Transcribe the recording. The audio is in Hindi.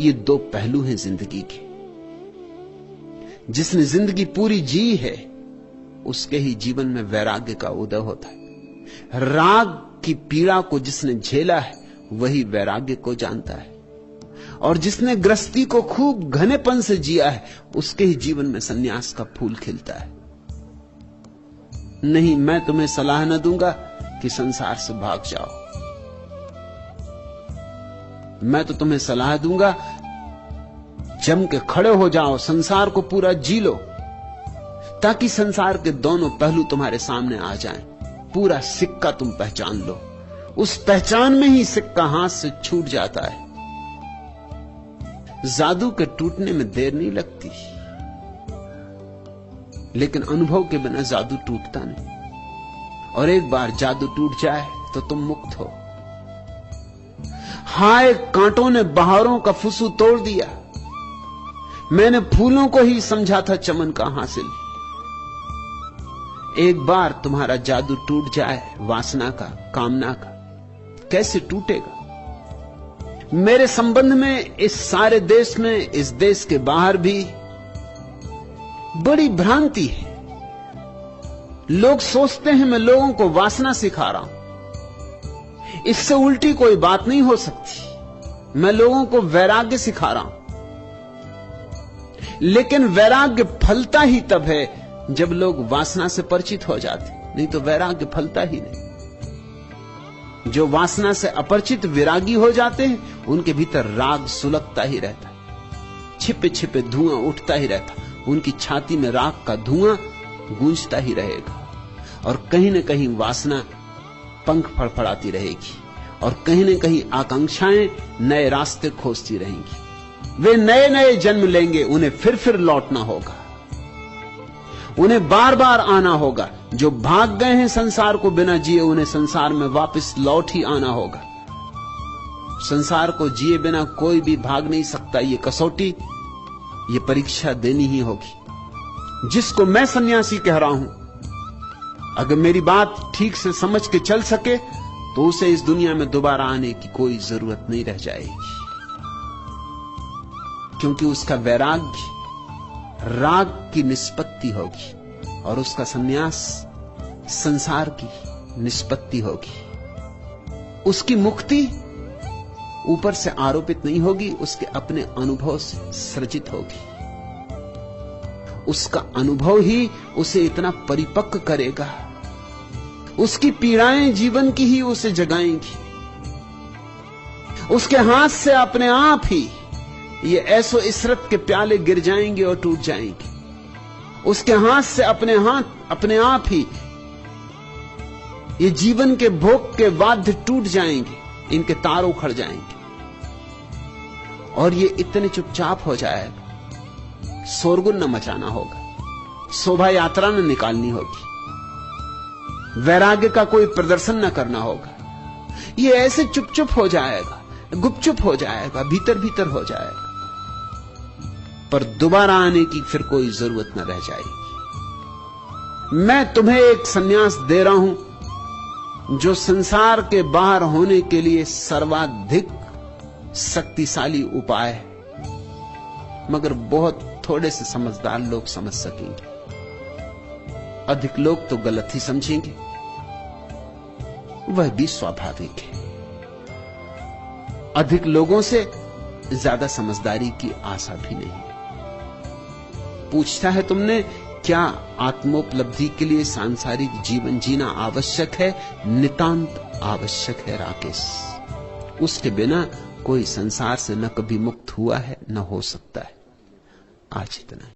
ये दो पहलू हैं जिंदगी के। जिसने जिंदगी पूरी जी है उसके ही जीवन में वैराग्य का उदय होता है। राग की पीड़ा को जिसने झेला है वही वैराग्य को जानता है, और जिसने गृहस्थी को खूब घनेपन से जिया है उसके ही जीवन में सन्यास का फूल खिलता है। नहीं, मैं तुम्हें सलाह न दूंगा कि संसार से भाग जाओ। मैं तो तुम्हें सलाह दूंगा जम के खड़े हो जाओ, संसार को पूरा जी लो, ताकि संसार के दोनों पहलू तुम्हारे सामने आ जाएं। पूरा सिक्का तुम पहचान लो। उस पहचान में ही सिक्का हाथ से छूट जाता है। जादू के टूटने में देर नहीं लगती, लेकिन अनुभव के बिना जादू टूटता नहीं। और एक बार जादू टूट जाए तो तुम मुक्त हो। हाय, कांटों ने बहारों का फुसू तोड़ दिया। मैंने फूलों को ही समझा था चमन का हासिल। एक बार तुम्हारा जादू टूट जाए, वासना का, कामना का, कैसे टूटेगा? मेरे संबंध में इस सारे देश में, इस देश के बाहर भी बड़ी भ्रांति है। लोग सोचते हैं मैं लोगों को वासना सिखा रहा हूं। इससे उल्टी कोई बात नहीं हो सकती। मैं लोगों को वैराग्य सिखा रहा हूं। लेकिन वैराग्य फलता ही तब है जब लोग वासना से परिचित हो जाते, नहीं तो वैराग्य फलता ही नहीं। जो वासना से अपरिचित विरागी हो जाते हैं उनके भीतर राग सुलगता ही रहता है, छिपे छिपे धुआं उठता ही रहता। उनकी छाती में राग का धुआं गूंजता ही रहेगा, और कहीं न कहीं वासना पंख फड़फड़ाती रहेगी, और कहीं न कहीं आकांक्षाएं नए रास्ते खोजती रहेंगी। वे नए नए जन्म लेंगे, उन्हें फिर लौटना होगा, उन्हें बार बार आना होगा। जो भाग गए हैं संसार को बिना जिए, उन्हें संसार में वापस लौट ही आना होगा। संसार को जिए बिना कोई भी भाग नहीं सकता। ये कसौटी, ये परीक्षा देनी ही होगी। जिसको मैं सन्यासी कह रहा हूं, अगर मेरी बात ठीक से समझ के चल सके तो उसे इस दुनिया में दोबारा आने की कोई जरूरत नहीं रह जाएगी, क्योंकि उसका वैराग्य राग की निष्पत्ति होगी, और उसका सन्यास संसार की निष्पत्ति होगी। उसकी मुक्ति ऊपर से आरोपित नहीं होगी, उसके अपने अनुभव से सृजित होगी। उसका अनुभव ही उसे इतना परिपक्व करेगा। उसकी पीड़ाएं जीवन की ही उसे जगाएंगी। उसके हाथ से अपने आप ही ये ऐसो इशरत के प्याले गिर जाएंगे और टूट जाएंगे। उसके हाथ से अपने आप ही ये जीवन के भोग के वाद्य टूट जाएंगे, इनके तार उखड़ जाएंगे, और ये इतने चुपचाप हो जाएगा। शोरगुल न मचाना होगा, शोभा यात्रा न निकालनी होगी, वैराग्य का कोई प्रदर्शन न करना होगा। ये ऐसे चुप हो जाएगा, गुपचुप हो जाएगा, भीतर भीतर हो जाएगा, पर दोबारा आने की फिर कोई जरूरत न रह जाएगी। मैं तुम्हें एक सन्यास दे रहा हूं जो संसार के बाहर होने के लिए सर्वाधिक शक्तिशाली उपाय है, मगर बहुत थोड़े से समझदार लोग समझ सकेंगे। अधिक लोग तो गलत ही समझेंगे, वह भी स्वाभाविक है। अधिक लोगों से ज्यादा समझदारी की आशा भी नहीं। पूछता है तुमने, क्या आत्मोपलब्धि के लिए सांसारिक जीवन जीना आवश्यक है? नितांत आवश्यक है राकेश। उसके बिना कोई संसार से न कभी मुक्त हुआ है, न हो सकता है। आज इतना।